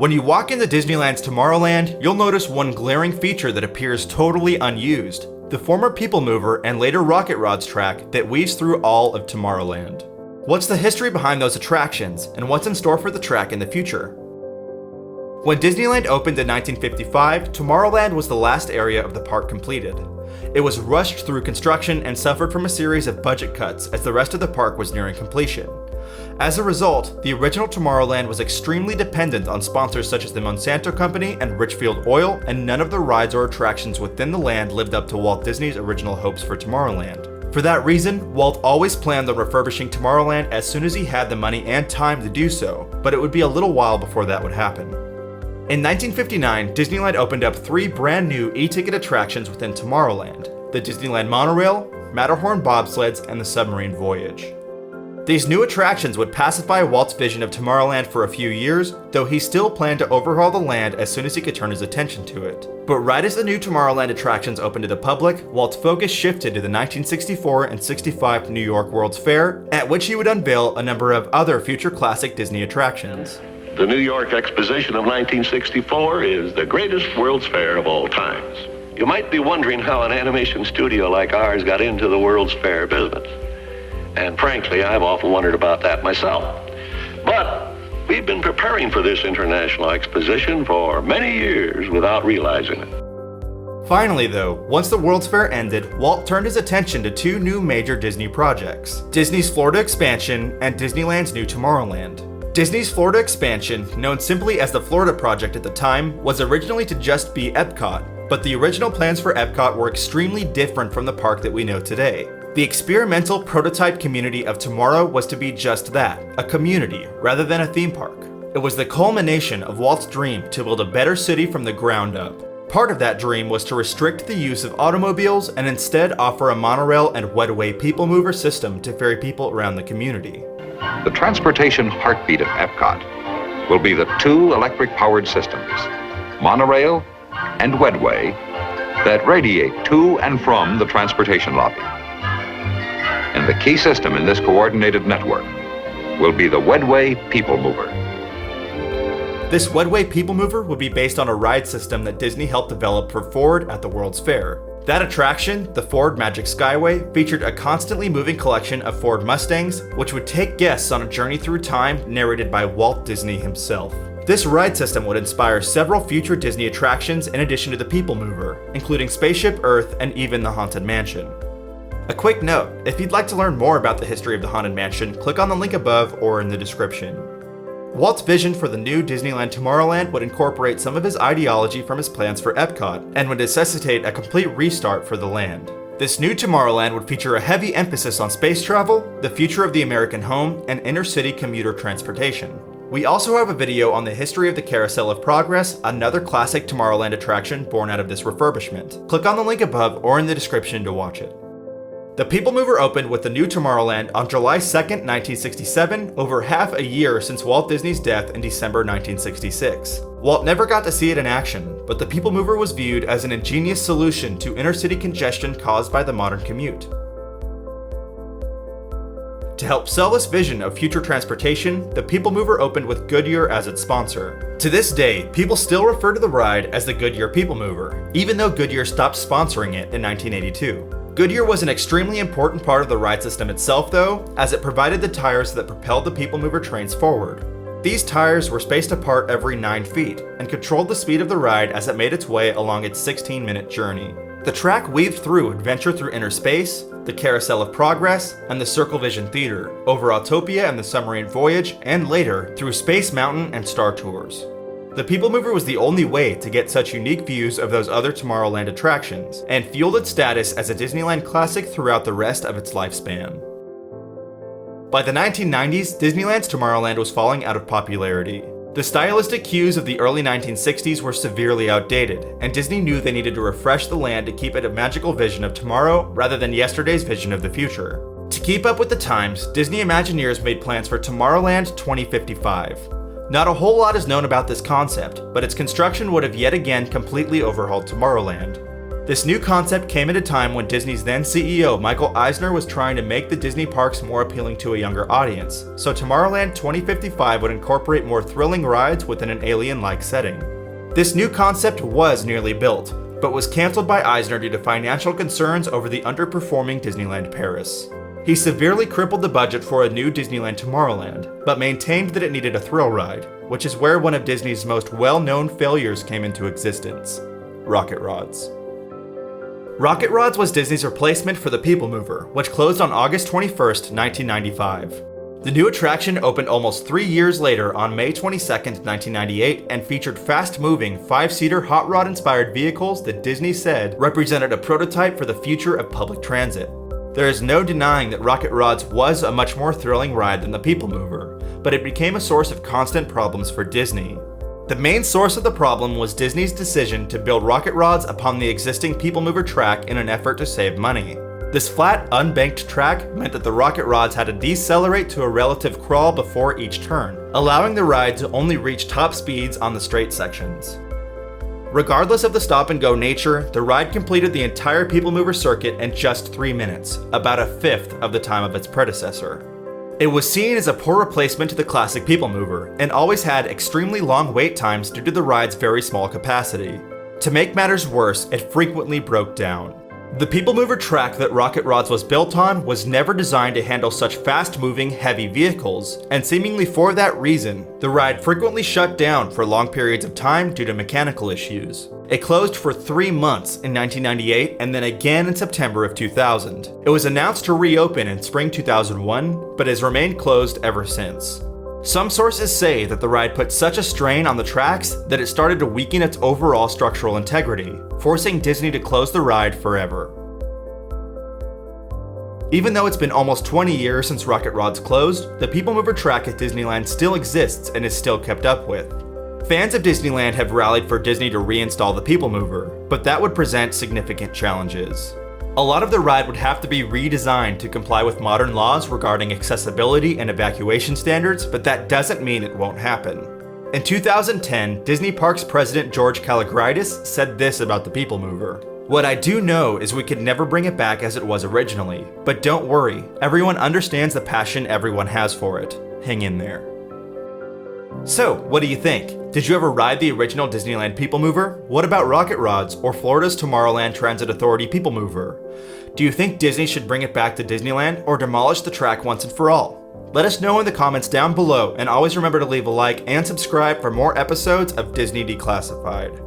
When you walk into Disneyland's Tomorrowland, you'll notice one glaring feature that appears totally unused: the former PeopleMover and later Rocket Rods track that weaves through all of Tomorrowland. What's the history behind those attractions, and what's in store for the track in the future? When Disneyland opened in 1955, Tomorrowland was the last area of the park completed. It was rushed through construction and suffered from a series of budget cuts as the rest of the park was nearing completion. As a result, the original Tomorrowland was extremely dependent on sponsors such as the Monsanto Company and Richfield Oil, and none of the rides or attractions within the land lived up to Walt Disney's original hopes for Tomorrowland. For that reason, Walt always planned on refurbishing Tomorrowland as soon as he had the money and time to do so, but it would be a little while before that would happen. In 1959, Disneyland opened up 3 brand new e-ticket attractions within Tomorrowland: the Disneyland Monorail, Matterhorn Bobsleds, and the Submarine Voyage. These new attractions would pacify Walt's vision of Tomorrowland for a few years, though he still planned to overhaul the land as soon as he could turn his attention to it. But right as the new Tomorrowland attractions opened to the public, Walt's focus shifted to the 1964 and 65 New York World's Fair, at which he would unveil a number of other future classic Disney attractions. The New York Exposition of 1964 is the greatest World's Fair of all times. You might be wondering how an animation studio like ours got into the World's Fair business. And frankly, I've often wondered about that myself. But we've been preparing for this international exposition for many years without realizing it. Finally though, once the World's Fair ended, Walt turned his attention to 2 new major Disney projects: Disney's Florida expansion and Disneyland's new Tomorrowland. Disney's Florida expansion, known simply as the Florida Project at the time, was originally to just be EPCOT, but the original plans for EPCOT were extremely different from the park that we know today. The experimental prototype community of tomorrow was to be just that, a community, rather than a theme park. It was the culmination of Walt's dream to build a better city from the ground up. Part of that dream was to restrict the use of automobiles and instead offer a monorail and Wedway PeopleMover system to ferry people around the community. The transportation heartbeat of EPCOT will be the 2 electric-powered systems, monorail and Wedway, that radiate to and from the transportation lobby. And the key system in this coordinated network will be the Wedway PeopleMover. This Wedway PeopleMover would be based on a ride system that Disney helped develop for Ford at the World's Fair. That attraction, the Ford Magic Skyway, featured a constantly moving collection of Ford Mustangs, which would take guests on a journey through time narrated by Walt Disney himself. This ride system would inspire several future Disney attractions in addition to the PeopleMover, including Spaceship Earth and even the Haunted Mansion. A quick note, if you'd like to learn more about the history of the Haunted Mansion, click on the link above or in the description. Walt's vision for the new Disneyland Tomorrowland would incorporate some of his ideology from his plans for EPCOT, and would necessitate a complete restart for the land. This new Tomorrowland would feature a heavy emphasis on space travel, the future of the American home, and inner-city commuter transportation. We also have a video on the history of the Carousel of Progress, another classic Tomorrowland attraction born out of this refurbishment. Click on the link above or in the description to watch it. The PeopleMover opened with the new Tomorrowland on July 2nd, 1967, over half a year since Walt Disney's death in December 1966. Walt never got to see it in action, but the PeopleMover was viewed as an ingenious solution to inner-city congestion caused by the modern commute. To help sell this vision of future transportation, the PeopleMover opened with Goodyear as its sponsor. To this day, people still refer to the ride as the Goodyear PeopleMover, even though Goodyear stopped sponsoring it in 1982. Goodyear was an extremely important part of the ride system itself though, as it provided the tires that propelled the PeopleMover trains forward. These tires were spaced apart every 9 feet, and controlled the speed of the ride as it made its way along its 16-minute journey. The track weaved through Adventure Through Inner Space, the Carousel of Progress, and the Circle Vision Theater, over Autopia and the Submarine Voyage, and later, through Space Mountain and Star Tours. The PeopleMover was the only way to get such unique views of those other Tomorrowland attractions, and fueled its status as a Disneyland classic throughout the rest of its lifespan. By the 1990s, Disneyland's Tomorrowland was falling out of popularity. The stylistic cues of the early 1960s were severely outdated, and Disney knew they needed to refresh the land to keep it a magical vision of tomorrow rather than yesterday's vision of the future. To keep up with the times, Disney Imagineers made plans for Tomorrowland 2055. Not a whole lot is known about this concept, but its construction would have yet again completely overhauled Tomorrowland. This new concept came at a time when Disney's then CEO Michael Eisner was trying to make the Disney parks more appealing to a younger audience, so Tomorrowland 2055 would incorporate more thrilling rides within an alien-like setting. This new concept was nearly built, but was cancelled by Eisner due to financial concerns over the underperforming Disneyland Paris. He severely crippled the budget for a new Disneyland Tomorrowland, but maintained that it needed a thrill ride, which is where one of Disney's most well-known failures came into existence: Rocket Rods. Rocket Rods was Disney's replacement for the PeopleMover, which closed on August 21st, 1995. The new attraction opened almost 3 years later on May 22nd, 1998, and featured fast-moving, 5-seater hot rod-inspired vehicles that Disney said represented a prototype for the future of public transit. There is no denying that Rocket Rods was a much more thrilling ride than the PeopleMover, but it became a source of constant problems for Disney. The main source of the problem was Disney's decision to build Rocket Rods upon the existing PeopleMover track in an effort to save money. This flat, unbanked track meant that the Rocket Rods had to decelerate to a relative crawl before each turn, allowing the ride to only reach top speeds on the straight sections. Regardless of the stop-and-go nature, the ride completed the entire PeopleMover circuit in just 3 minutes, about a fifth of the time of its predecessor. It was seen as a poor replacement to the classic PeopleMover, and always had extremely long wait times due to the ride's very small capacity. To make matters worse, it frequently broke down. The PeopleMover track that Rocket Rods was built on was never designed to handle such fast-moving, heavy vehicles, and seemingly for that reason, the ride frequently shut down for long periods of time due to mechanical issues. It closed for 3 months in 1998 and then again in September of 2000. It was announced to reopen in spring 2001, but has remained closed ever since. Some sources say that the ride put such a strain on the tracks that it started to weaken its overall structural integrity, forcing Disney to close the ride forever. Even though it's been almost 20 years since Rocket Rods closed, the PeopleMover track at Disneyland still exists and is still kept up with. Fans of Disneyland have rallied for Disney to reinstall the PeopleMover, but that would present significant challenges. A lot of the ride would have to be redesigned to comply with modern laws regarding accessibility and evacuation standards, but that doesn't mean it won't happen. In 2010, Disney Parks president George Kalogridis said this about the PeopleMover: "What I do know is we could never bring it back as it was originally, but don't worry, everyone understands the passion everyone has for it. Hang in there." So, what do you think? Did you ever ride the original Disneyland PeopleMover? What about Rocket Rods or Florida's Tomorrowland Transit Authority PeopleMover? Do you think Disney should bring it back to Disneyland or demolish the track once and for all? Let us know in the comments down below, and always remember to leave a like and subscribe for more episodes of Disney Declassified.